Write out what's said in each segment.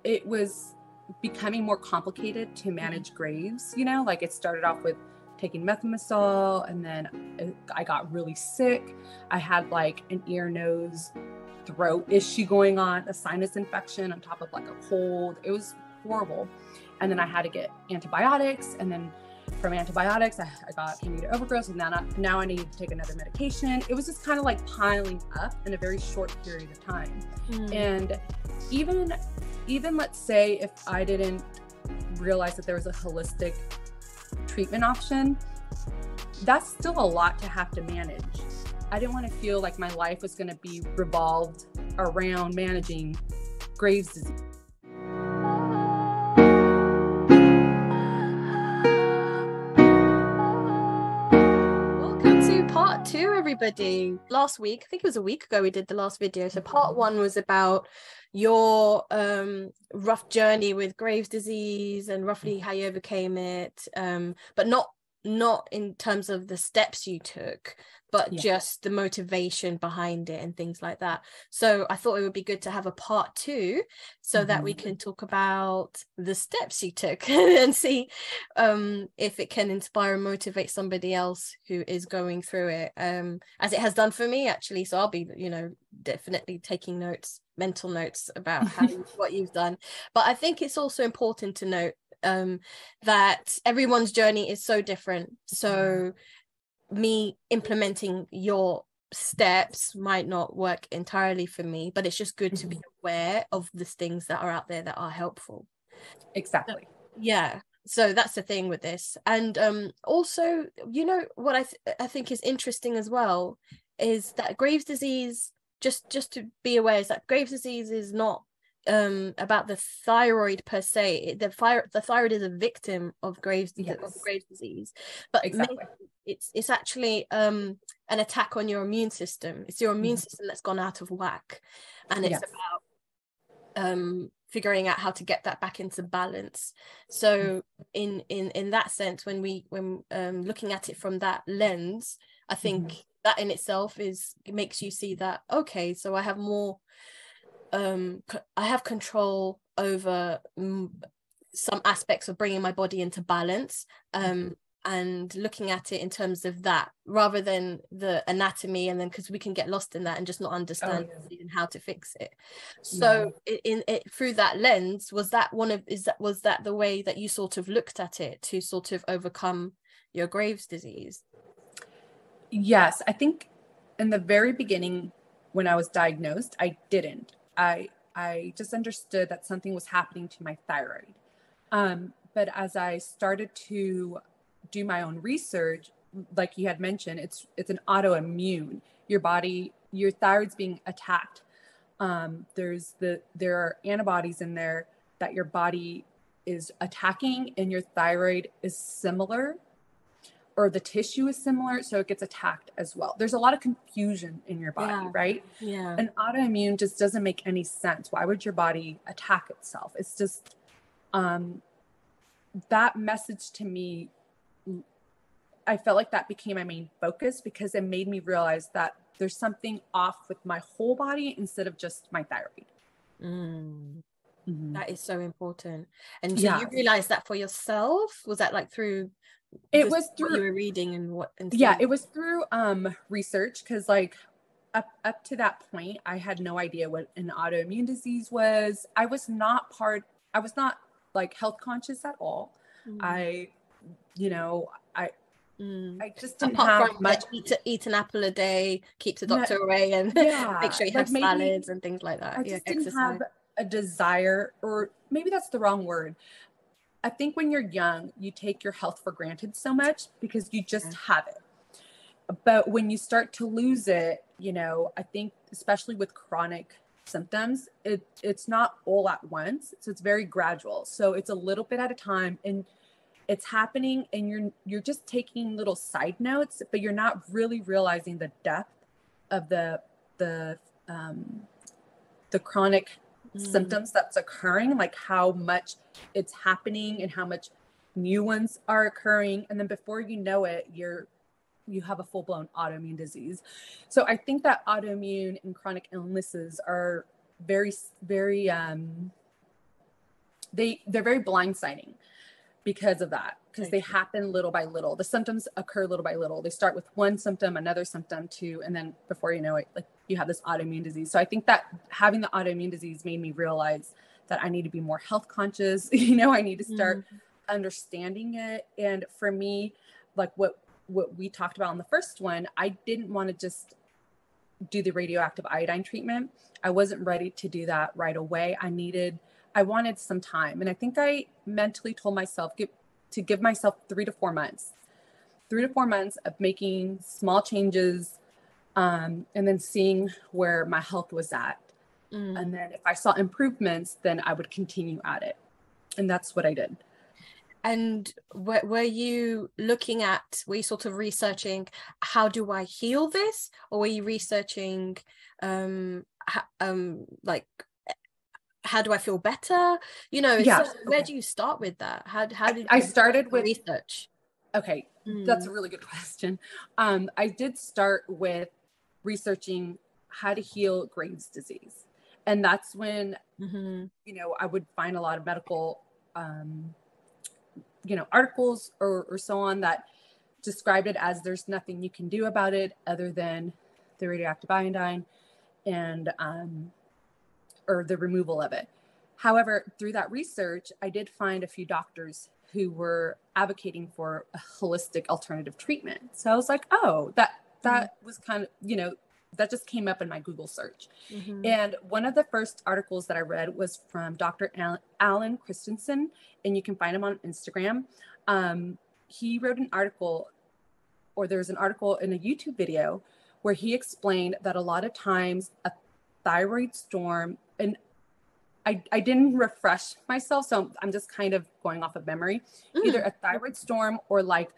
it was becoming more complicated to manage Graves, you know, like it started off with taking methimazole, and then I got really sick. I had like an ear, nose, throat issue going on, a sinus infection on top of like a cold. It was horrible. And then I had to get antibiotics, and then from antibiotics, I got candida overgrowth, and now I need to take another medication. It was just kind of like piling up in a very short period of time. And even let's say if I didn't realize that there was a holistic treatment option, that's still a lot to have to manage. I didn't want to feel like my life was going to be revolved around managing Graves' disease. Part 2, everybody. Last week, I think it was a week ago, we did the last video. So part 1 was about your rough journey with Graves' disease and roughly how you overcame it, but not in terms of the steps you took, but just the motivation behind it and things like that. So I thought it would be good to have a part 2 so that we can talk about the steps you took and see if it can inspire and motivate somebody else who is going through it, as it has done for me, actually. So I'll be, definitely taking notes, mental notes about what you've done. But I think it's also important to note that everyone's journey is so different. So me implementing your steps might not work entirely for me, but it's just good to be aware of the things that are out there that are helpful. Exactly. So that's the thing with this. And also, what I think is interesting as well is that Graves' disease, just to be aware, is that Graves' disease is not about the thyroid per se. The thyroid is a victim of Graves' disease, but exactly. It's actually an attack on your immune system. It's your immune system that's gone out of whack, and it's about figuring out how to get that back into balance. So in that sense, when looking at it from that lens, I think that in itself makes you see that, okay, so I have more I have control over some aspects of bringing my body into balance, and looking at it in terms of that rather than the anatomy, and then because we can get lost in that and just not understand how to fix it. So in through that lens, was that the way that you sort of looked at it to sort of overcome your Graves' disease? Yes, I think in the very beginning when I was diagnosed, I didn't. I just understood that something was happening to my thyroid. But as I started to do my own research, like you had mentioned, it's an autoimmune. Your thyroid's being attacked. There are antibodies in there that your body is attacking, and your thyroid is similar, or the tissue is similar, so it gets attacked as well. There's a lot of confusion in your body, right? Yeah. And autoimmune just doesn't make any sense. Why would your body attack itself? It's just that message to me, I felt like that became my main focus, because it made me realize that there's something off with my whole body instead of just my thyroid. That is so important. And so you realized that for yourself? Was that like through... It was through what you were reading and it was through research, because like up to that point I had no idea what an autoimmune disease was. I was not like health conscious at all. I just didn't have much. Eat an apple a day, keep the doctor away, and make sure you have salads and things like that. I just didn't have a desire, or maybe that's the wrong word. I think when you're young, you take your health for granted so much because you just have it. But when you start to lose it, I think especially with chronic symptoms, it's not all at once. So it's very gradual. So it's a little bit at a time, and it's happening, and you're just taking little side notes, but you're not really realizing the depth of the chronic symptoms that's occurring, like how much it's happening and how much new ones are occurring. And then before you know it, you have a full-blown autoimmune disease. So I think that autoimmune and chronic illnesses are very, very they're very blindsiding because of that, because they happen little by little. The symptoms occur little by little. They start with one symptom, another symptom, two, and then before you know it, like you have this autoimmune disease. So I think that having the autoimmune disease made me realize that I need to be more health conscious. I need to start understanding it. And for me, like what we talked about in the first one, I didn't want to just do the radioactive iodine treatment. I wasn't ready to do that right away. I wanted some time. And I think I mentally told myself to give myself 3 to 4 months of making small changes, and then seeing where my health was at. And then if I saw improvements, then I would continue at it. And that's what I did. And were you sort of researching, how do I heal this? Or were you researching, like, how do I feel better? Where do you start with that? How did I started with research? Okay, that's a really good question. I did start with researching how to heal Graves' disease. And that's when, I would find a lot of medical, articles or so on that described it as there's nothing you can do about it other than the radioactive iodine and, or the removal of it. However, through that research, I did find a few doctors who were advocating for a holistic alternative treatment. So I was like, oh, that was kind of, that just came up in my Google search. And one of the first articles that I read was from Dr. Alan Christianson, and you can find him on Instagram. He wrote an article, or there's an article in a YouTube video where he explained that a lot of times a thyroid storm, and I didn't refresh myself, so I'm just kind of going off of memory. Either a thyroid storm or like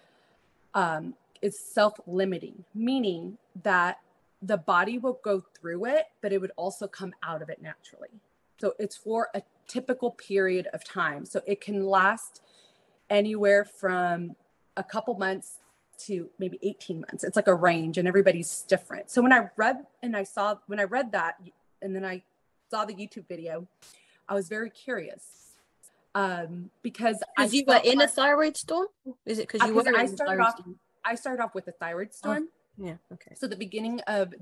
it's self-limiting, meaning that the body will go through it, but it would also come out of it naturally. So it's for a typical period of time. So it can last anywhere from a couple months to maybe 18 months. It's like a range, and everybody's different. So when I read that, and then I saw the YouTube video, I was very curious, because you were in a thyroid storm. Is it because you were in a thyroid storm? I started off with a thyroid storm. Yeah. Okay. So the beginning of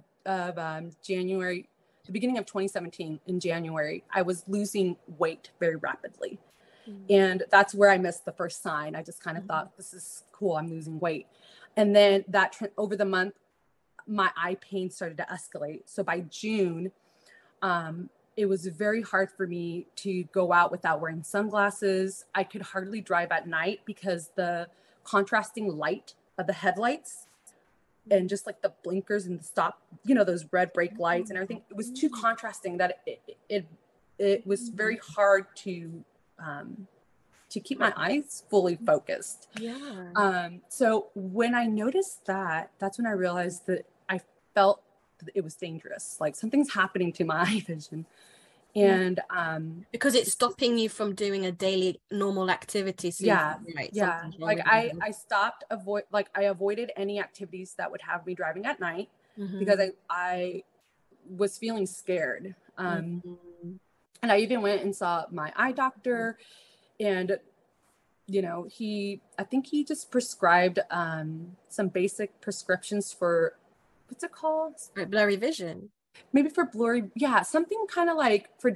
January, the beginning of 2017 in January, I was losing weight very rapidly. And that's where I missed the first sign. I just kind of thought, this is cool, I'm losing weight. And then over the month, my eye pain started to escalate. So by June, it was very hard for me to go out without wearing sunglasses. I could hardly drive at night because the contrasting light of the headlights and just like the blinkers and the stop, those red brake lights and everything, it was too contrasting that it was very hard to keep my eyes fully focused. So when I noticed that's when I realized that I felt that it was dangerous. Like something's happening to my eye vision. And because it's stopping you from doing a daily normal activity. So like I stopped I avoided any activities that would have me driving at night because I was feeling scared. And I even went and saw my eye doctor, and I think he just prescribed some basic prescriptions for, what's it called? Blurry vision. Maybe for blurry, something kind of like for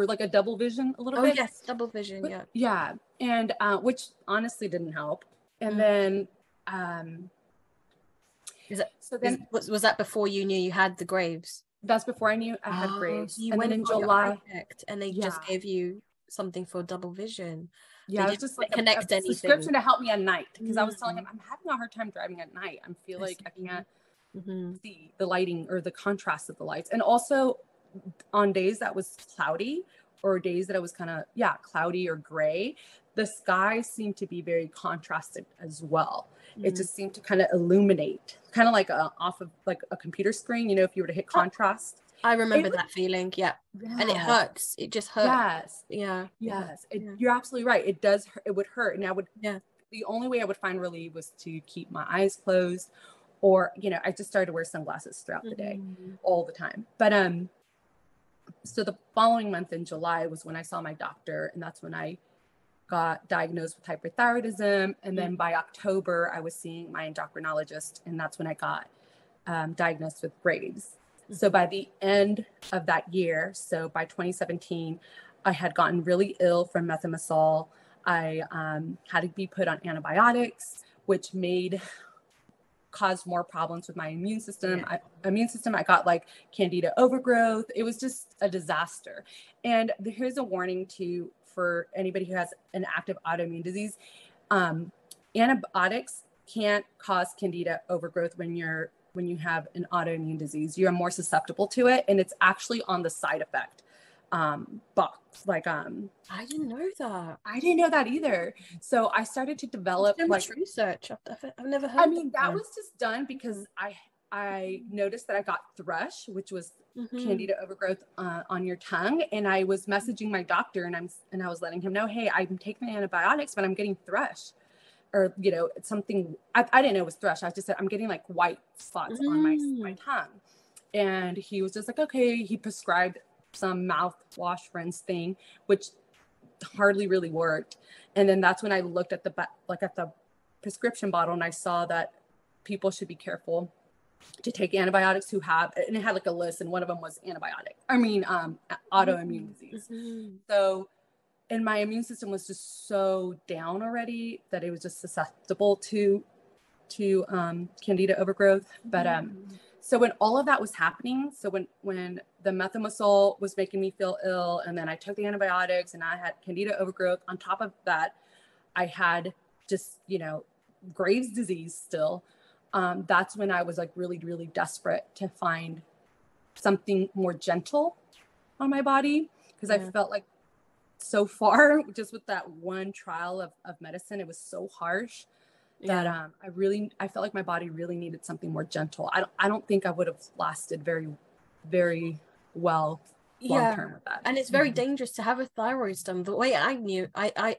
like a double vision a little bit. Oh yes, double vision, and which honestly didn't help. And then was that before you knew you had the Graves? That's before I knew I had Graves. And then in July, and they just gave you something for double vision. Yeah, it was just like a prescription to help me at night, because I was telling him I'm having a hard time driving at night. I feel like I can't see the lighting or the contrast of the lights. And also on days that was cloudy, or days that it was kind of cloudy or gray, the sky seemed to be very contrasted as well. It just seemed to kind of illuminate, kind of like off of like a computer screen, if you were to hit contrast. I remember that feeling. And it hurts. It just hurts. You're absolutely right. It does. It would hurt. And I would, the only way I would find relief was to keep my eyes closed, or, I just started to wear sunglasses throughout the day all the time. But so the following month in July was when I saw my doctor, and that's when I got diagnosed with hyperthyroidism. And then by October, I was seeing my endocrinologist, and that's when I got diagnosed with Graves. So by the end of that year, so by 2017, I had gotten really ill from methimazole. I had to be put on antibiotics, which caused more problems with my immune system. I got like candida overgrowth. It was just a disaster. And here's a warning for anybody who has an active autoimmune disease. Antibiotics can't cause candida overgrowth when you have an autoimmune disease. You're more susceptible to it, and it's actually on the side effect box. Like I didn't know that. I didn't know that either. So I started to develop so much research. I've never heard. I mean, that was just done because I noticed that I got thrush, which was candida overgrowth on your tongue, and I was messaging my doctor, and I was letting him know, hey, I'm taking my antibiotics, but I'm getting thrush. Or, it's something, I didn't know it was thrush. I just said, I'm getting like white spots on my tongue. And he was just like, okay. He prescribed some mouthwash rinse thing, which hardly really worked. And then that's when I looked at the prescription bottle, and I saw that people should be careful to take antibiotics and it had like a list, and one of them was autoimmune disease. So, and my immune system was just so down already that it was just susceptible to candida overgrowth. But so when all of that was happening, so when the methimazole was making me feel ill, and then I took the antibiotics, and I had candida overgrowth, on top of that, I had just, Graves' disease still. That's when I was like really, really desperate to find something more gentle on my body, because I felt like so far, just with that one trial of medicine, it was so harsh that I felt like my body really needed something more gentle. I don't think I would have lasted very, very well long term with that. And it's very dangerous to have a thyroid storm. The way I knew, I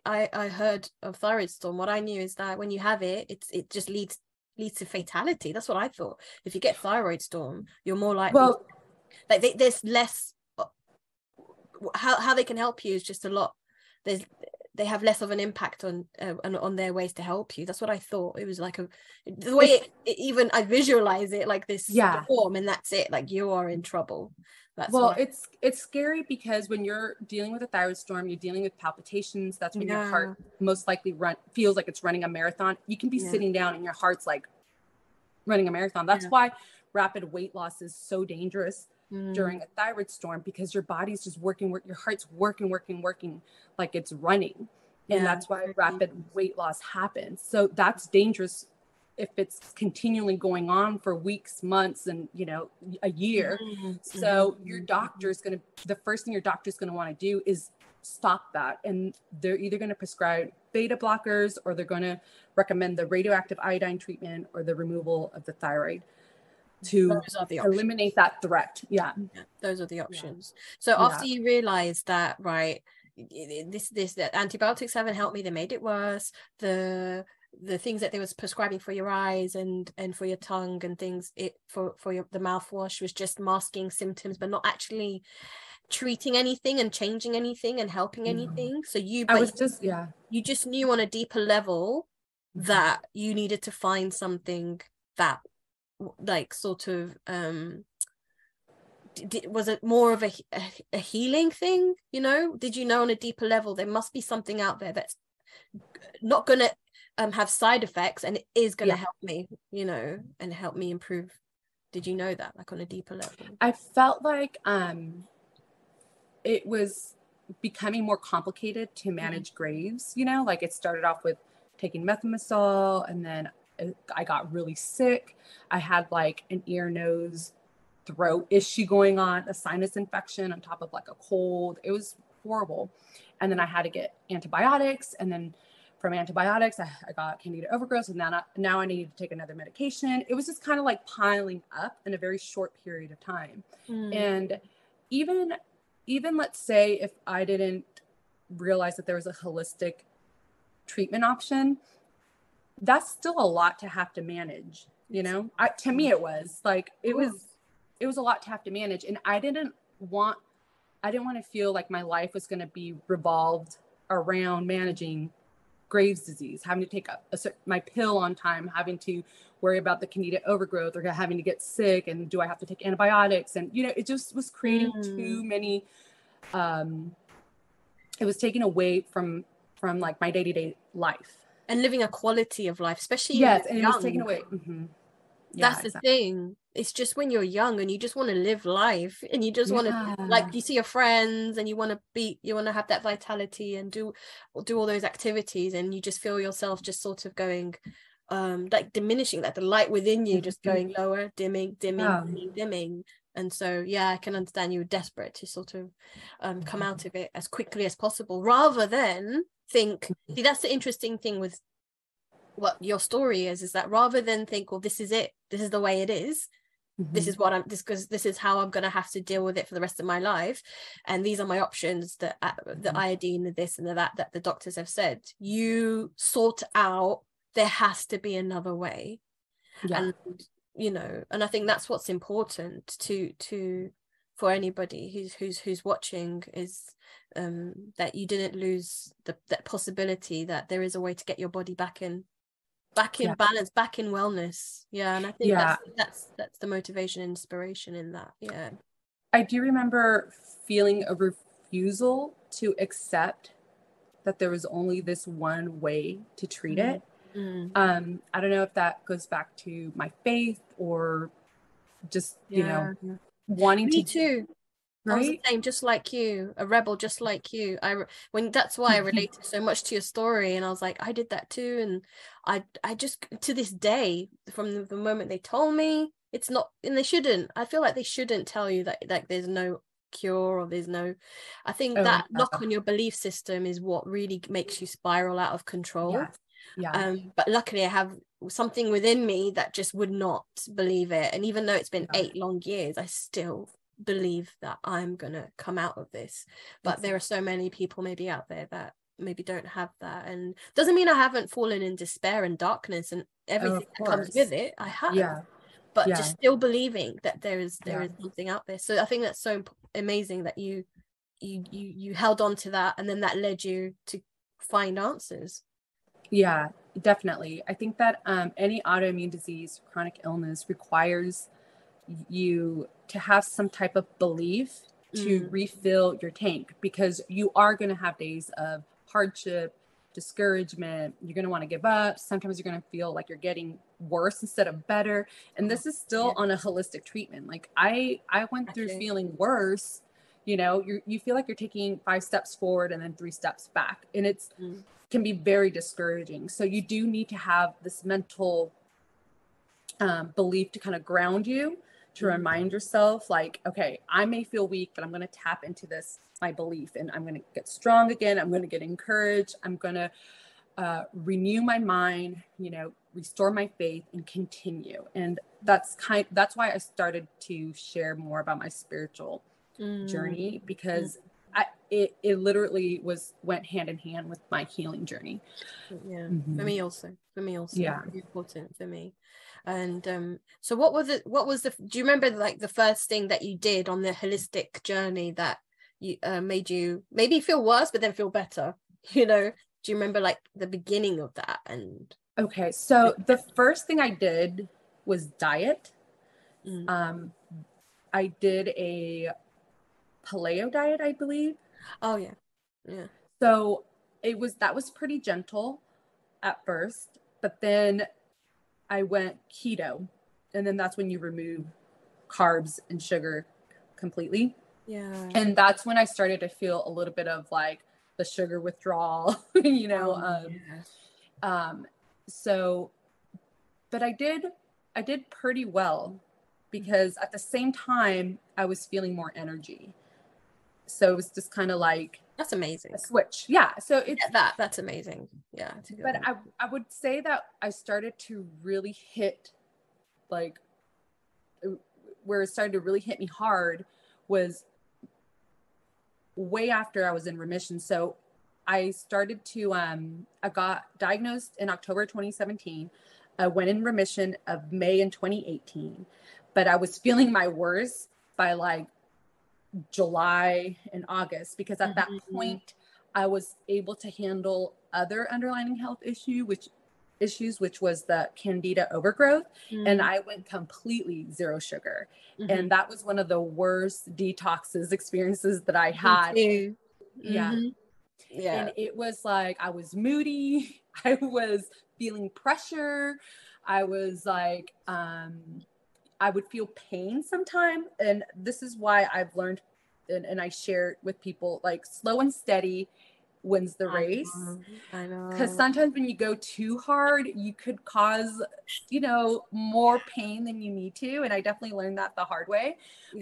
heard of thyroid storm. What I knew is that when you have it, it just leads to fatality. That's what I thought. If you get thyroid storm, you're more likely there's less. How they can help you is just a lot. They have less of an impact on their ways to help you. That's what I thought. It was like the way even I visualize it, like this form, and that's it. Like you are in trouble. It's scary because when you're dealing with a thyroid storm, you're dealing with palpitations. That's when your heart most likely feels like it's running a marathon. You can be sitting down and your heart's like running a marathon. That's why rapid weight loss is so dangerous during a thyroid storm, because your body's just working, your heart's working like it's running. And that's why rapid weight loss happens. So that's dangerous if it's continually going on for weeks, months, and a year. So the first thing your doctor's going to want to do is stop that. And they're either going to prescribe beta blockers, or they're going to recommend the radioactive iodine treatment, or the removal of the thyroid to eliminate that threat. Those are the options. So after you realize that, right, that antibiotics haven't helped me, they made it worse, the things that they was prescribing for your eyes and for your tongue and things, the mouthwash was just masking symptoms but not actually treating anything and changing anything and helping anything. So you just knew on a deeper level that you needed to find something that like sort of was it more of a healing thing? Did you know on a deeper level there must be something out there that's not gonna have side effects and it is gonna help me, and help me improve? Did you know that, like, on a deeper level? I felt like it was becoming more complicated to manage Graves. Like it started off with taking methimazole, and then I got really sick. I had like an ear, nose, throat issue going on, a sinus infection on top of like a cold. It was horrible. And then I had to get antibiotics, and then from antibiotics, I got candida overgrowth, and now I needed to take another medication. It was just kind of like piling up in a very short period of time. And even let's say if I didn't realize that there was a holistic treatment option, that's still a lot to have to manage. To me, it was like, it was a lot to have to manage. And I didn't want I didn't want to feel like my life was going to be revolved around managing Graves' disease, having to take my pill on time, having to worry about the candida overgrowth, or having to get sick, and do I have to take antibiotics? And, you know, it just was creating too many, it was taking away from like my day-to-day life. And living a quality of life, especially yes, and young. it was taken away. Yeah, that's the thing. It's just when you're young and you just want to live life, and you just want to, like, you see your friends and you want to have that vitality and do all those activities, and you just feel yourself just sort of going, like diminishing, that the light within you just going lower, dimming. And so, yeah, I can understand you were desperate to sort of come out of it as quickly as possible, rather than think, see, that's the interesting thing with what your story is that rather than think, well, this is it, this is the way it is, this is what this is how I'm going to have to deal with it for the rest of my life, and these are my options, the iodine, the this and the that the doctors have said, you sort out, there has to be another way. And you know, and I think that's what's important to for anybody who's watching, is that you didn't lose that possibility that there is a way to get your body back in balance, back in wellness. And I think that's the motivation and inspiration in that. I do remember feeling a refusal to accept that there was only this one way to treat it. I don't know if that goes back to my faith or just you know, wanting Me to too. Right? I was the same, just like you, a rebel, just like you. That's why I related so much to your story, and I was like, I did that too. And I just, to this day, from the moment they told me, it's not, and they shouldn't. I feel like they shouldn't tell you that, like, there's no cure or there's no. I think that knock on your belief system is what really makes you spiral out of control. But luckily I have something within me that just would not believe it, and even though it's been 8 long years, I still believe that I'm gonna come out of this. But there are so many people maybe out there that maybe don't have that, and doesn't mean I haven't fallen in despair and darkness and everything that comes with it. I have, but just still believing that there is something out there. So I think that's so amazing that you held on to that, and then that led you to find answers. Yeah, definitely. I think that any autoimmune disease, chronic illness, requires you to have some type of belief to refill your tank, because you are going to have days of hardship, discouragement. You're going to want to give up. Sometimes you're going to feel like you're getting worse instead of better. And this is still on a holistic treatment. Like I went through feeling worse. You know, you feel like you're taking 5 steps forward and then 3 steps back, and it's can be very discouraging. So you do need to have this mental belief to kind of ground you, to remind yourself, like, okay, I may feel weak, but I'm going to tap into this, my belief, and I'm going to get strong again. I'm going to get encouraged. I'm going to renew my mind, you know, restore my faith and continue. And that's why I started to share more about my spiritual journey, because it literally went hand in hand with my healing journey. For me also very important for me. And so what was the do you remember, like, the first thing that you did on the holistic journey that you made you maybe feel worse but then feel better, you know? Do you remember, like, the beginning of that? And okay, so the first thing I did was diet. I did a paleo diet, I believe. So that was pretty gentle at first, but then I went keto, and then that's when you remove carbs and sugar completely. And that's when I started to feel a little bit of like the sugar withdrawal, you know. So, but I did pretty well, because at the same time I was feeling more energy. So it was just kind of like, that's amazing, a switch. So it's that's amazing. But I would say that I started to really hit, like, where it started to really hit me hard was way after I was in remission. So I started to I got diagnosed in October 2017. I went in remission of May in 2018, but I was feeling my worst by like July and August, because at that point I was able to handle other underlying health issues, which was the candida overgrowth. And I went completely zero sugar. And that was one of the worst experiences that I had. Yeah. Yeah. And it was like, I was moody. I was feeling pressure. I was like, I would feel pain sometimes. And this is why I've learned, and I share with people, like, slow and steady wins the race. I know. Because sometimes when you go too hard, you could cause, more pain than you need to. And I definitely learned that the hard way,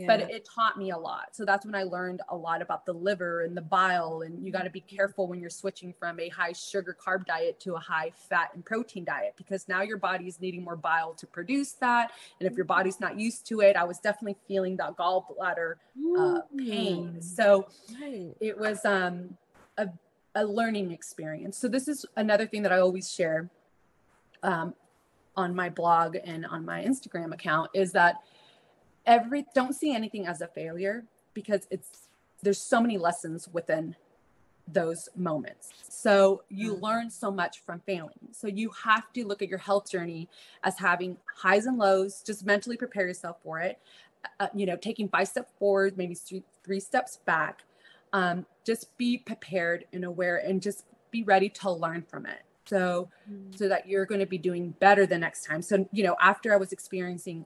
but it taught me a lot. So that's when I learned a lot about the liver and the bile. And you got to be careful when you're switching from a high sugar carb diet to a high fat and protein diet, because now your body's needing more bile to produce that. And if your body's not used to it, I was definitely feeling that gallbladder pain. So it was a learning experience. So this is another thing that I always share on my blog and on my Instagram account, is that don't see anything as a failure, because there's so many lessons within those moments. So you learn so much from failing. So you have to look at your health journey as having highs and lows. Just mentally prepare yourself for it. Taking 5 steps forward, maybe 3 steps back. Just be prepared and aware, and just be ready to learn from it. So that you're going to be doing better the next time. So, after I was experiencing,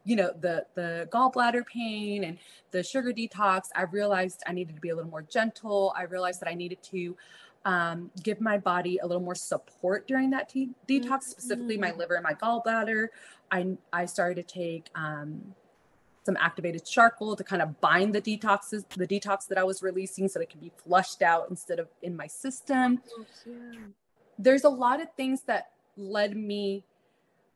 the gallbladder pain and the sugar detox, I realized I needed to be a little more gentle. I realized that I needed to give my body a little more support during that detox, specifically my liver and my gallbladder. I started to take some activated charcoal to kind of bind the detox that I was releasing, so that it can be flushed out instead of in my system. There's a lot of things that led me,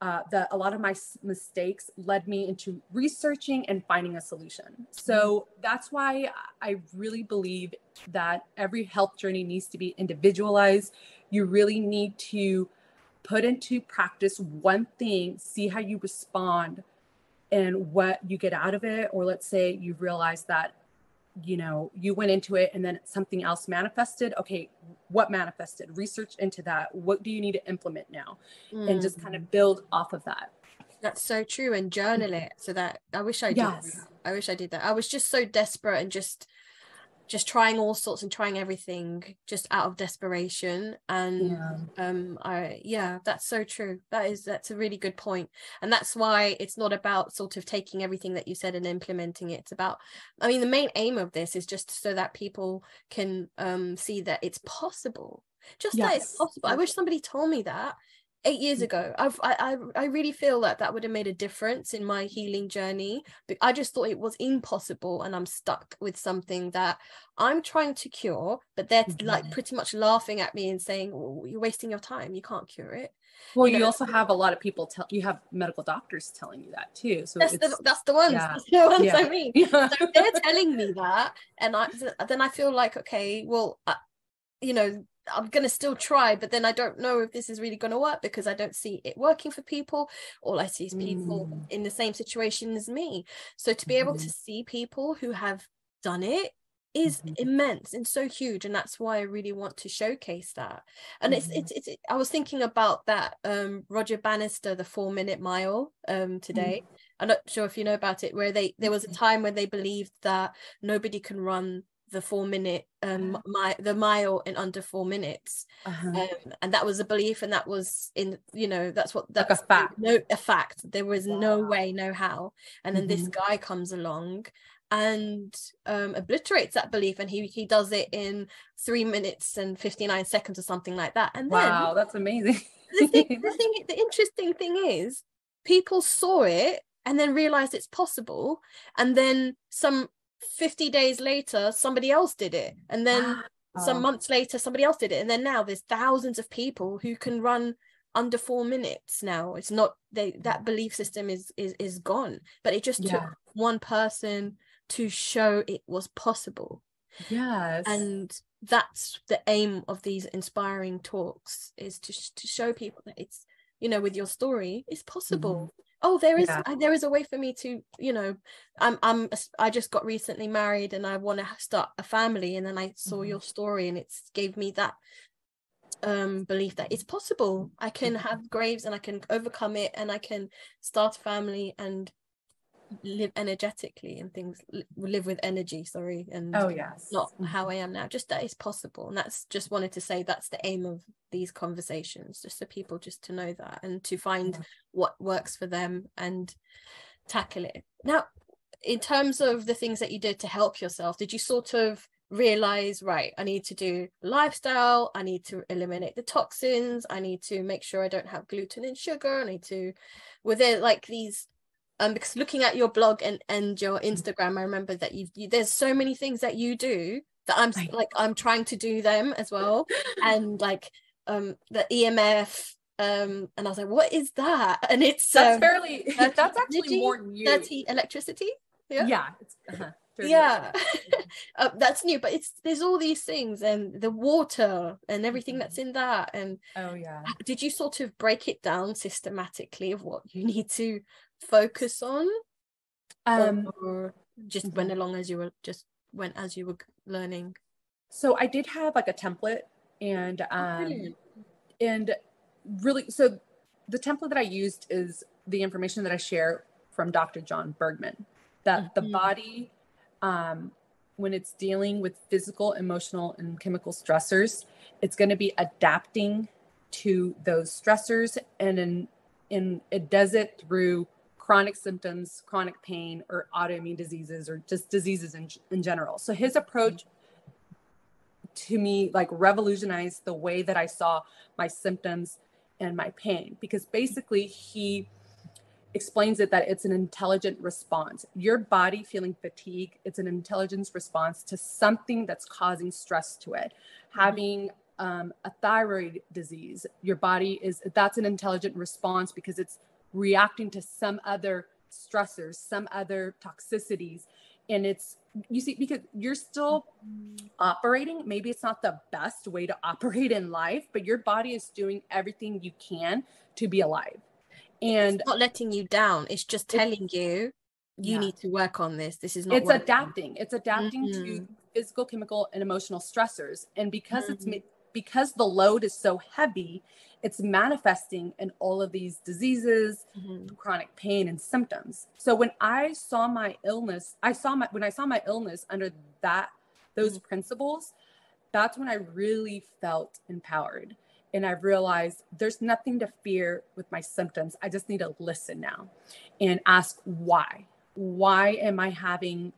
a lot of my mistakes led me into researching and finding a solution. So that's why I really believe that every health journey needs to be individualized. You really need to put into practice one thing, see how you respond and what you get out of it. Or let's say you realize that, you went into it and then something else manifested. Okay, what manifested? Research into that. What do you need to implement now? And just kind of build off of that. That's so true. And journal it. So that I wish I did. I wish I did that. I was just so desperate and just trying all sorts and trying everything just out of desperation. And that's so true. That's a really good point. And that's why it's not about sort of taking everything that you said and implementing it. It's about, the main aim of this is just so that people can see that it's possible. That it's possible. I wish somebody told me that 8 years ago. I really feel that would have made a difference in my healing journey. But I just thought it was impossible, and I'm stuck with something that I'm trying to cure, but they're like pretty much laughing at me and saying, well, you're wasting your time, you can't cure it. Well, you also have a lot of people you have medical doctors telling you that too. So that's the ones. That's the ones I mean. So they're telling me that, and then I feel like, okay, well, I'm going to still try, but then I don't know if this is really going to work, because I don't see it working for people. All I see is people in the same situation as me. So to be able to see people who have done it is immense and so huge. And that's why I really want to showcase that. And it's I was thinking about that Roger Bannister, the 4-minute mile today. I'm not sure if you know about it, where there was a time when they believed that nobody can run the 4-minute the mile in under 4 minutes, and that was a belief, and that was that's like a fact. A fact. There was no way, no how. And then this guy comes along and obliterates that belief, and he does it in 3 minutes and 59 seconds or something like that. And wow, that's amazing. The interesting thing is, people saw it and then realized it's possible, and then some 50 days later somebody else did it, and then some months later somebody else did it, and then now there's thousands of people who can run under 4 minutes now. It's not that belief system is gone, but it just took one person to show it was possible. Yes. And that's the aim of these inspiring talks, is to show people that it's, with your story, it's possible. oh, there is a way for me to, you know, I just got recently married and I want to start a family, and then I saw your story and it's gave me that belief that it's possible. I can have Graves and I can overcome it, and I can start a family and live energetically and things, live with energy, sorry, and oh yes, not how I am now, just that it's possible. And that's just wanted to say that's the aim of these conversations, just so people just to know that and to find what works for them and tackle it. Now, in terms of the things that you did to help yourself, did you sort of realize, right, I need to do lifestyle, I need to eliminate the toxins, I need to make sure I don't have gluten and sugar, I need to, were there like these because looking at your blog and your Instagram, I remember that you there's so many things that you do that I'm trying to do them as well, and like the EMF, and I was like, what is that? And it's that's fairly that's actually energy, more new. 30 electricity. Yeah, it's, yeah. That's new, but there's all these things, and the water and everything that's in that. And oh yeah, did you sort of break it down systematically of what you need to focus on, or just went along as you were learning? So I did have like a template, and and really, so the template that I used is the information that I share from Dr. John Bergman, that the body, when it's dealing with physical, emotional, and chemical stressors, it's going to be adapting to those stressors, and it does it through chronic symptoms, chronic pain, or autoimmune diseases, or just diseases in general. So his approach to me like revolutionized the way that I saw my symptoms and my pain, because basically he explains it that it's an intelligent response. Your body feeling fatigue, it's an intelligence response to something that's causing stress to it. Having a thyroid disease, your body that's an intelligent response because it's reacting to some other stressors, some other toxicities. And it's, you see, because you're still operating, maybe it's not the best way to operate in life, but your body is doing everything you can to be alive. And it's not letting you down. It's just telling you need to work on this. This is not it's working. It's adapting to physical, chemical, and emotional stressors. And because because the load is so heavy, it's manifesting in all of these diseases, chronic pain, and symptoms. So when I saw my illness, when I saw my illness under those principles, that's when I really felt empowered. And I realized there's nothing to fear with my symptoms. I just need to listen now and ask why. Why am I having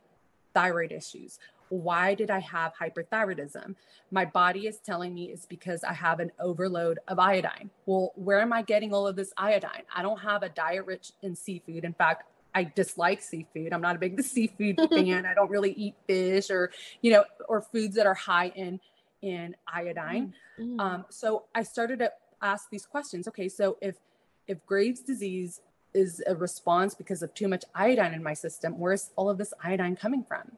thyroid issues? Why did I have hyperthyroidism? My body is telling me it's because I have an overload of iodine. Well, where am I getting all of this iodine? I don't have a diet rich in seafood. In fact, I dislike seafood. I'm not a big seafood fan. I don't really eat fish or foods that are high in iodine. So I started to ask these questions. Okay, so if Graves' disease is a response because of too much iodine in my system, where's all of this iodine coming from?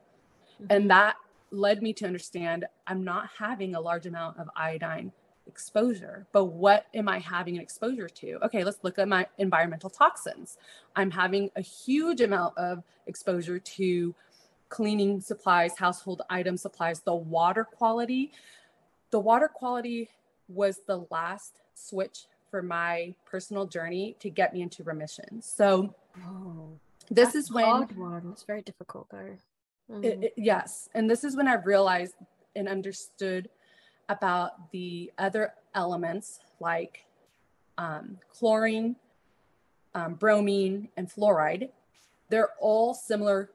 And that led me to understand I'm not having a large amount of iodine exposure, but what am I having an exposure to? Okay, let's look at my environmental toxins. I'm having a huge amount of exposure to cleaning supplies, household item supplies, the water quality. The water quality was the last switch for my personal journey to get me into remission. So this is when hard one. It's very difficult though. Yes. And this is when I realized and understood about the other elements like chlorine, bromine, and fluoride. They're all similar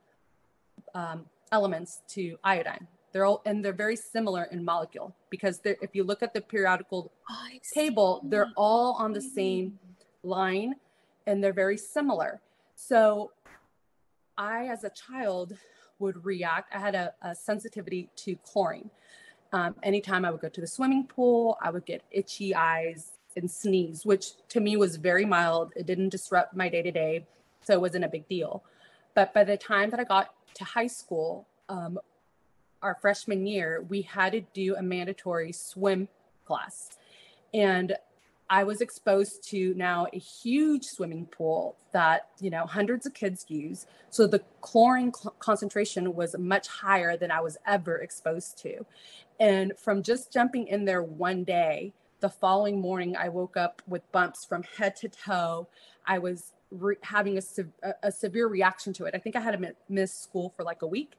elements to iodine. They're very similar in molecule, because if you look at the periodical table, they're all on the same line and they're very similar. So I, as a child, would react. I had a sensitivity to chlorine. Anytime I would go to the swimming pool, I would get itchy eyes and sneeze, which to me was very mild. It didn't disrupt my day-to-day, so it wasn't a big deal. But by the time that I got to high school, our freshman year, we had to do a mandatory swim class. And I was exposed to now a huge swimming pool that, you know, hundreds of kids use. So the chlorine concentration was much higher than I was ever exposed to. And from just jumping in there one day, the following morning, I woke up with bumps from head to toe. I was having a severe reaction to it. I think I had to miss school for like a week.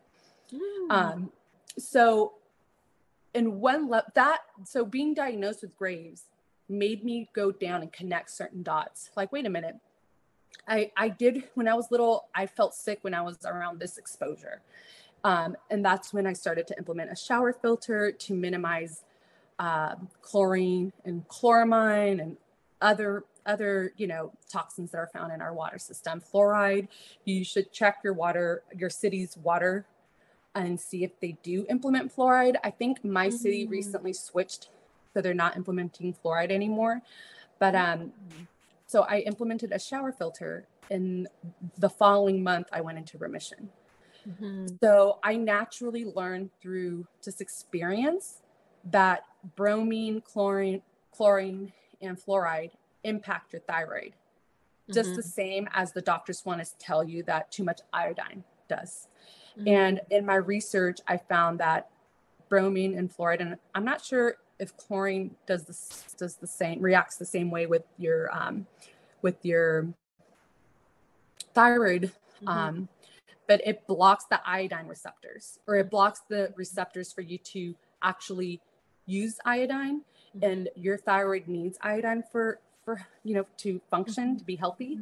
So in so being diagnosed with Graves made me go down and connect certain dots. Like, wait a minute. I did, when I was little, I felt sick when I was around this exposure. And that's when I started to implement a shower filter to minimize chlorine and chloramine and other, you know, toxins that are found in our water system. Fluoride, you should check your city's water and see if they do implement fluoride. I think my city recently switched, so they're not implementing fluoride anymore. But so I implemented a shower filter, and the following month I went into remission. So I naturally learned through just experience that bromine, chlorine, and fluoride impact your thyroid, just the same as the doctors want to tell you that too much iodine does. And in my research, I found that bromine and fluoride, and I'm not sure if chlorine reacts the same way with your thyroid, but it blocks the iodine receptors, or it blocks the receptors for you to actually use iodine, and your thyroid needs iodine for you know, to function, to be healthy.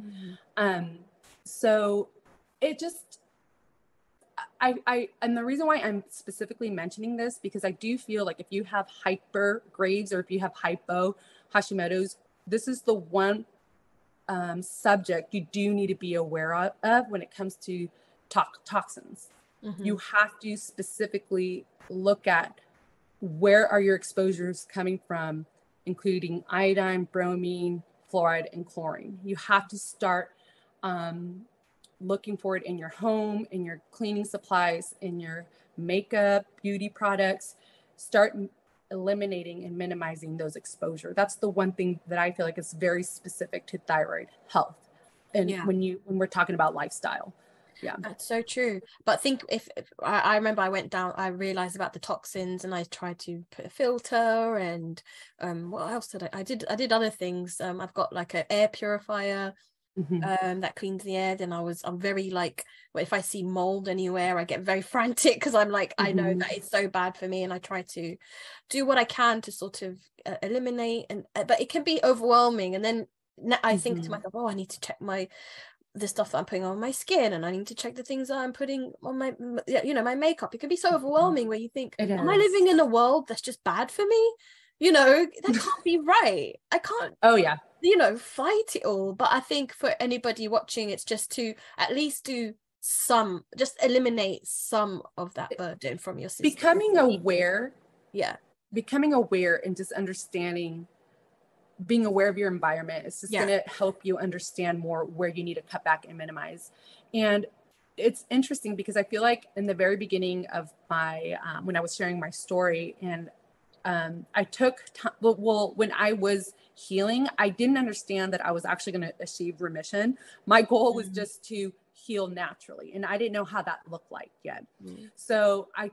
So it just, and the reason why I'm specifically mentioning this, because I do feel like if you have hyper Graves or if you have hypo Hashimoto's, this is the one subject you do need to be aware of when it comes to toxins. You have to specifically look at where are your exposures coming from, including iodine, bromine, fluoride, and chlorine. You have to start looking for it in your home, in your cleaning supplies, in your makeup, beauty products. Start eliminating and minimizing those exposure. That's the one thing that I feel like is very specific to thyroid health. And when we're talking about lifestyle. Yeah, that's so true. But think if I remember, I realized about the toxins, and I tried to put a filter, and what else did I did other things. I've got like an air purifier that cleans the air. Then I'm very like, well, if I see mold anywhere, I get very frantic, because I'm like, I know that it's so bad for me, and I try to do what I can to sort of eliminate, and but it can be overwhelming. And then I think to myself, oh, I need to check the stuff that I'm putting on my skin, and I need to check the things that I'm putting on my, you know, my makeup. It can be so overwhelming where you think, am I living in a world that's just bad for me? You know, that can't be right. I can't, you know, fight it all. But I think for anybody watching, it's just to at least do just eliminate some of that burden from your system. Becoming aware and just understanding, being aware of your environment is just going to help you understand more where you need to cut back and minimize. And it's interesting because I feel like in the very beginning of my, when I was sharing my story, and I took when I was healing, I didn't understand that I was actually going to achieve remission. My goal was just to heal naturally, and I didn't know how that looked like yet. So I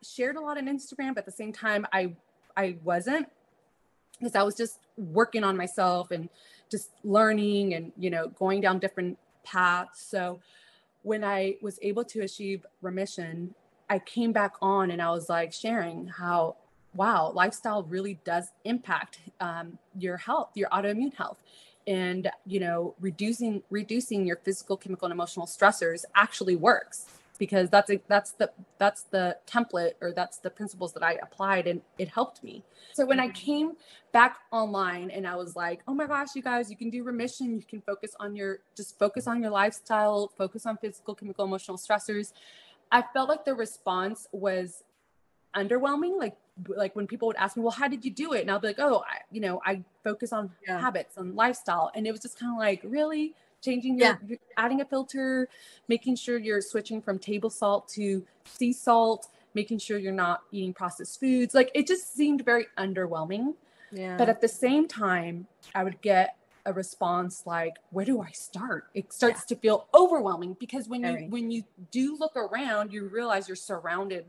shared a lot on Instagram, but at the same time, I wasn't, because I was just working on myself and just learning and, you know, going down different paths. So when I was able to achieve remission, I came back on and I was like sharing how, wow, lifestyle really does impact your health, your autoimmune health. And, you know, reducing your physical, chemical, and emotional stressors actually works, because that's the template, or that's the principles that I applied, and it helped me. So when I came back online and I was like, oh my gosh, you guys, you can do remission. You can focus on your lifestyle, focus on physical, chemical, emotional stressors. I felt like the response was underwhelming. Like when people would ask me, well, how did you do it? And I'll be like, oh, I focus on habits and lifestyle. And it was just kind of like, really? Changing you're adding a filter, making sure you're switching from table salt to sea salt, making sure you're not eating processed foods. Like, it just seemed very underwhelming. Yeah. But at the same time, I would get a response like, where do I start? It starts to feel overwhelming, because when you do look around, you realize you're surrounded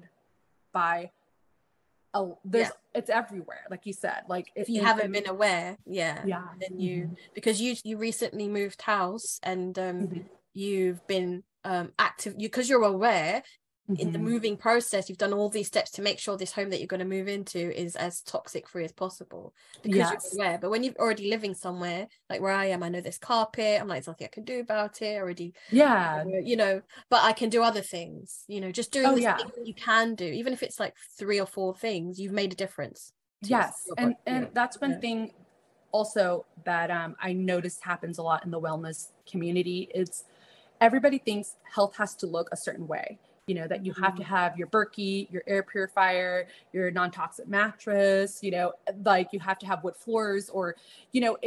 by it's everywhere, like you said. Like if you haven't been aware, then you because you recently moved house, and you've been active, because you're aware in the moving process, you've done all these steps to make sure this home that you're going to move into is as toxic free as possible, because you're aware. But when you're already living somewhere like where I am, I know there's carpet, I'm like, there's nothing I can do about it already, you know, but I can do other things, you know, just doing the things that you can do, even if it's like 3 or 4 things, you've made a difference. And that's one thing also that I noticed happens a lot in the wellness community. It's everybody thinks health has to look a certain way, you know, that you have to have your Berkey, your air purifier, your non-toxic mattress, you know, like you have to have wood floors, or, you know,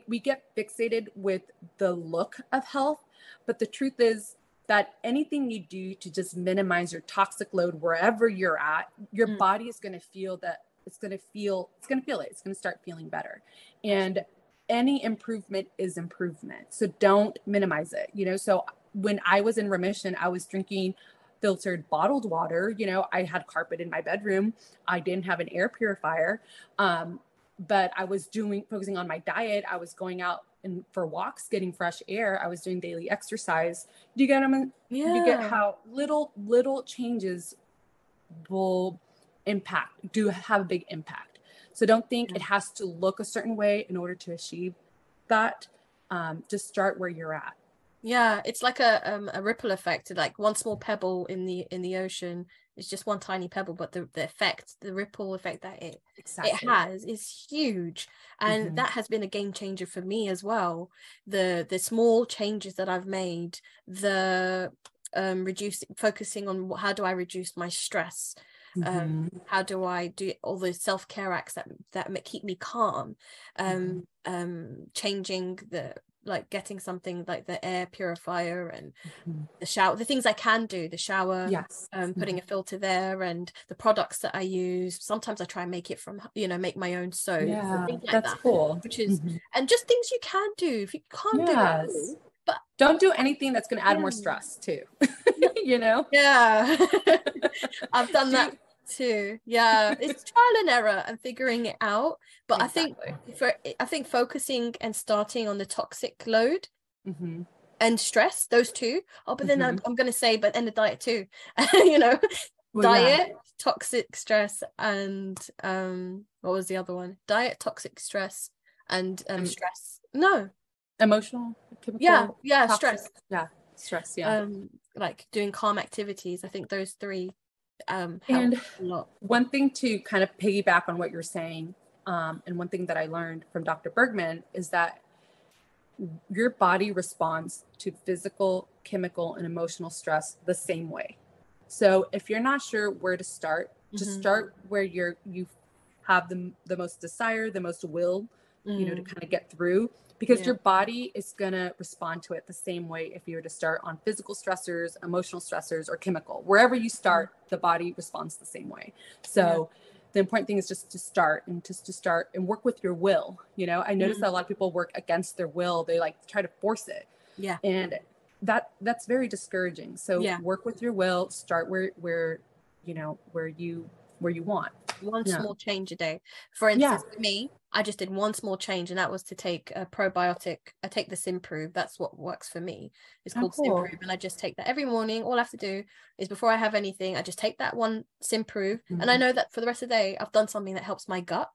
we get fixated with the look of health. But the truth is that anything you do to just minimize your toxic load wherever you're at, your body is going to feel that it's going to feel it. It's going to start feeling better. And any improvement is improvement. So don't minimize it, you know? So when I was in remission, I was drinking filtered bottled water. You know, I had carpet in my bedroom. I didn't have an air purifier. But I was focusing on my diet. I was going out for walks, getting fresh air. I was doing daily exercise. Do you get them? You get how little changes will have a big impact. So don't think it has to look a certain way in order to achieve that. Just start where you're at. Yeah, it's like a ripple effect. Like one small pebble in the ocean is just one tiny pebble, but the ripple effect that it has is huge, and that has been a game changer for me as well. The small changes that I've made, the focusing on how do I reduce my stress, how do I do all the self-care acts that keep me calm, changing like getting something like the air purifier and the shower, the things I can do, the shower, putting a filter there, and the products that I use. Sometimes I try and make it from, you know, make my own soap, things like that's that, cool. which is and just things you can do. If you can't do it, but don't do anything that's going to add more stress too. You know? I've done that too. It's trial and error and figuring it out, but I think focusing and starting on the toxic load and stress, those two. But then I'm going to say, but then the diet too. You know, diet, toxic stress, and what was the other one? Diet, toxic stress, and stress. No, emotional, chemical, toxic, stress. Like doing calm activities. I think those 3 and a lot. One thing to kind of piggyback on what you're saying, and one thing that I learned from Dr. Bergman is that your body responds to physical, chemical, and emotional stress the same way. So if you're not sure where to start, just start where you have the most desire, the most will, you know, to kind of get through, because your body is going to respond to it the same way if you were to start on physical stressors, emotional stressors, or chemical. Wherever you start, the body responds the same way. So the important thing is just to start and work with your will. You know, I noticed that a lot of people work against their will. They like try to force it. And that's very discouraging. So work with your will, start where you want. One small change a day. For instance, for me, I just did one small change, and that was to take a probiotic. I take the Simprove. That's what works for me. It's called Simprove, and I just take that every morning. All I have to do is before I have anything, I just take that one Simprove, and I know that for the rest of the day, I've done something that helps my gut.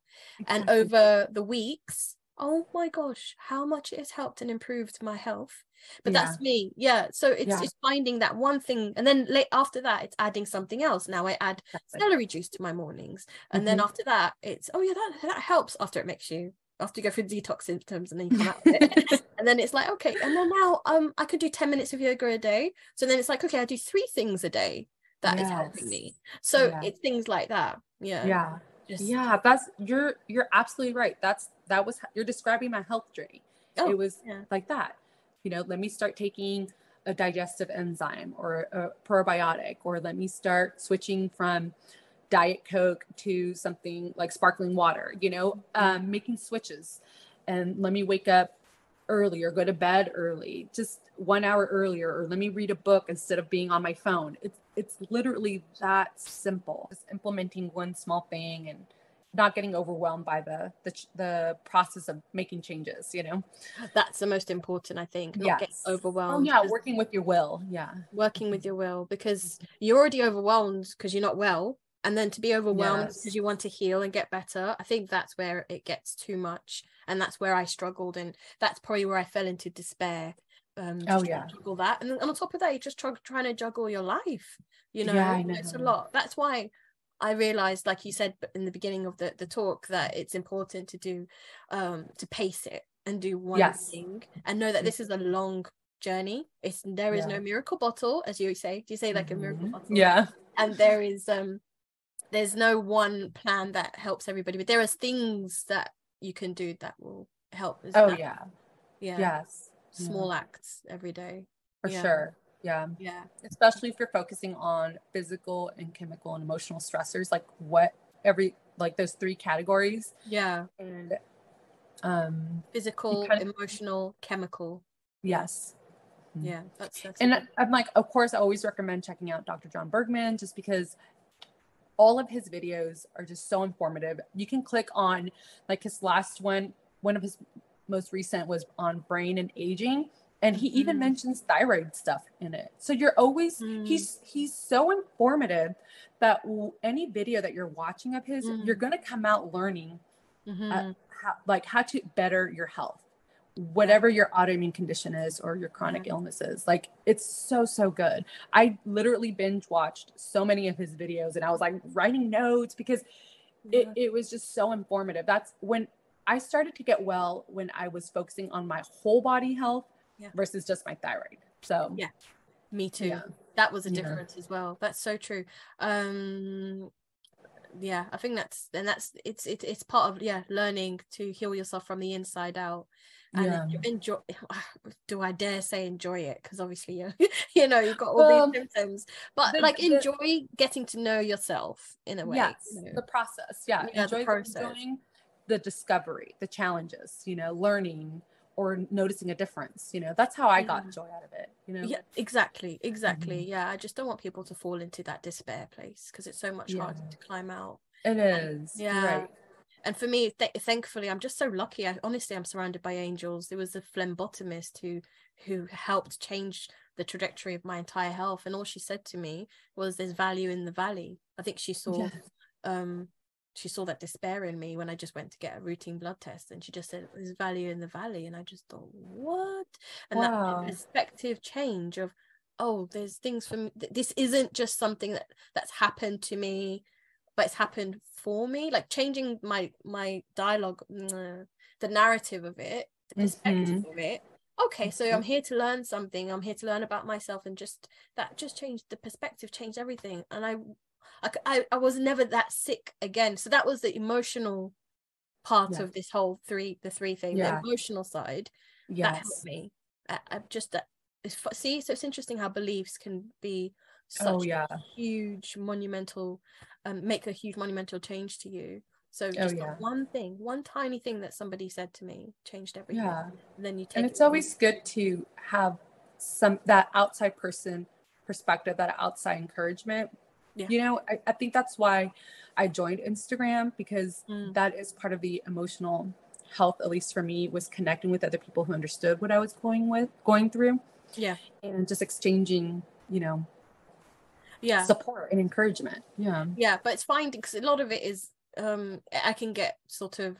And over the weeks, oh my gosh, how much it has helped and improved my health. But that's me. So it's finding that one thing, and then after that it's adding something else. Now I add celery juice to my mornings, and then after that it's that helps after you go through detox symptoms, and then you come out with it. And then it's like, okay, and then now I could do 10 minutes of yoga a day. So then it's like, okay, I do 3 things a day that is helping me. So it's things like that. That's you're absolutely right. You're describing my health journey. It was like that. You know, let me start taking a digestive enzyme or a probiotic, or let me start switching from Diet Coke to something like sparkling water, you know, making switches. And let me wake up early or go to bed early, just 1 hour earlier, or let me read a book instead of being on my phone. It's literally that simple. Just implementing one small thing and not getting overwhelmed by the process of making changes, you know. That's the most important, I think. Not getting overwhelmed. Oh yeah, working with your will. Yeah, working with your will, because you're already overwhelmed because you're not well, and then to be overwhelmed because you want to heal and get better. I think that's where it gets too much, and that's where I struggled, and that's probably where I fell into despair. Juggle that, and on top of that, you're just trying to juggle your life. You know, I know. It's a lot. That's why I realized, like you said in the beginning of the talk, that it's important to do to pace it and do one thing, and know that this is a long journey. There is no miracle bottle, as you say. Do you say like a miracle bottle? Yeah. And there's no one plan that helps everybody, but there are things that you can do that will help. Small acts every day, for sure. Especially if you're focusing on physical and chemical and emotional stressors, like those 3 categories. And physical, emotional, chemical. That's and I'm like, of course, I always recommend checking out Dr. John Bergman, just because all of his videos are just so informative. You can click on like his last one of his most recent was on brain and aging, and he even mentions thyroid stuff in it. So you're always he's so informative that any video that you're watching of his, you're going to come out learning how to better your health, whatever your autoimmune condition is or your chronic illnesses. Like, it's so good. I literally binge watched so many of his videos, and I was like writing notes because it was just so informative. That's when I started to get well, when I was focusing on my whole body health versus just my thyroid. So me too. That was a difference as well. That's so true. I think it's part of learning to heal yourself from the inside out. And enjoy, do I dare say enjoy it? Because obviously you've got all these symptoms, but enjoy getting to know yourself in a way. The process. Enjoy the process. Enjoying the discovery, the challenges, learning or noticing a difference. That's how I got joy out of it. Exactly. I just don't want people to fall into that despair place, because it's so much harder to climb out. It is. Right. And for me, thankfully, I'm just so lucky. I'm surrounded by angels. There was a phlebotomist who helped change the trajectory of my entire health, and all she said to me was, "There's value in the valley." I think she saw that despair in me when I just went to get a routine blood test, and she just said, "There's value in the valley." And I just thought, what? And that perspective change of, there's things for me. This isn't just something that's happened to me, but it's happened for me. Like, changing my dialogue, the narrative of it, the perspective of it. Okay, so I'm here to learn something. I'm here to learn about myself, and that just changed the perspective, changed everything. And I was never that sick again. So that was the emotional part of this whole the three thing, the emotional side that helped me. So it's interesting how beliefs can be such a huge monumental, make a huge monumental change to you. So just one tiny thing that somebody said to me changed everything. And then you take, and it's always good to have that outside person perspective, that outside encouragement. I think that's why I joined Instagram, because that is part of the emotional health, at least for me, was connecting with other people who understood what I was going through. And just exchanging, support and encouragement. But it's fine, because a lot of it is I can get sort of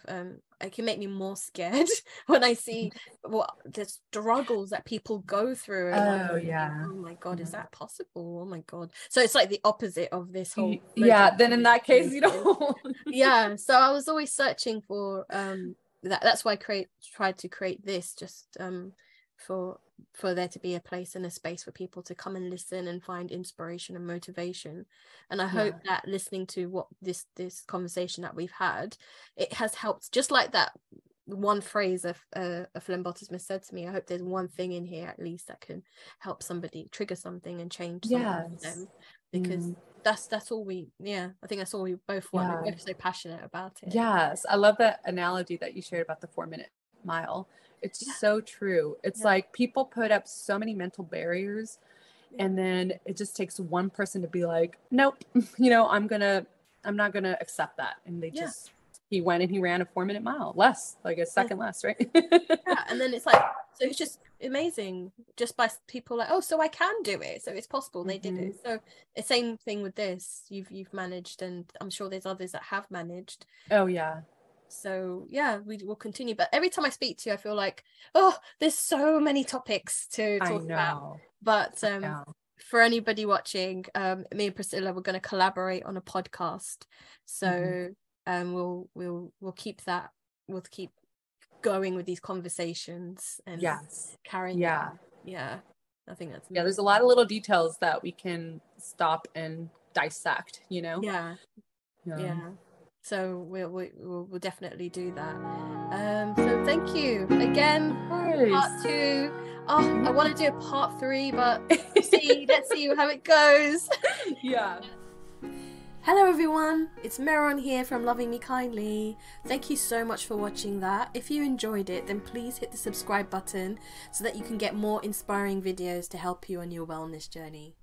it can make me more scared when I see what the struggles that people go through. Oh my God, is that possible? Oh my God. So it's like the opposite of this whole then in that case, so I was always searching for that's why I tried to create this, just for there to be a place and a space for people to come and listen and find inspiration and motivation. And I hope that listening to what this conversation that we've had, it has helped. Just like that one phrase a phlebotomist said to me, I hope there's one thing in here at least that can help somebody, trigger something and change something for them, because that's all we, I think that's all we both want. We're both so passionate about it. Yes, I love that analogy that you shared about the 4-minute mile. It's so true. It's like people put up so many mental barriers, and then it just takes one person to be like, nope, you know, I'm not gonna accept that. And they just, he went and he ran a 4-minute mile, less, like a second less, right? And then it's like, so it's just amazing just by people like, oh, so I can do it, so it's possible. They did it. So the same thing with this, you've managed, and I'm sure there's others that have managed. Oh yeah. So yeah, we will continue. But every time I speak to you, I feel like, oh, there's so many topics to talk about. But for anybody watching, me and Priscilla, we're going to collaborate on a podcast. So we'll keep that. We'll keep going with these conversations and carrying. I think that's there's a lot of little details that we can stop and dissect, you know. So we'll definitely do that. So thank you again. Part 2. I want to do a part 3, but let's see how it goes. Hello everyone, it's Meron here from Loving Me Kindly. Thank you so much for watching that. If you enjoyed it, then please hit the subscribe button so that you can get more inspiring videos to help you on your wellness journey.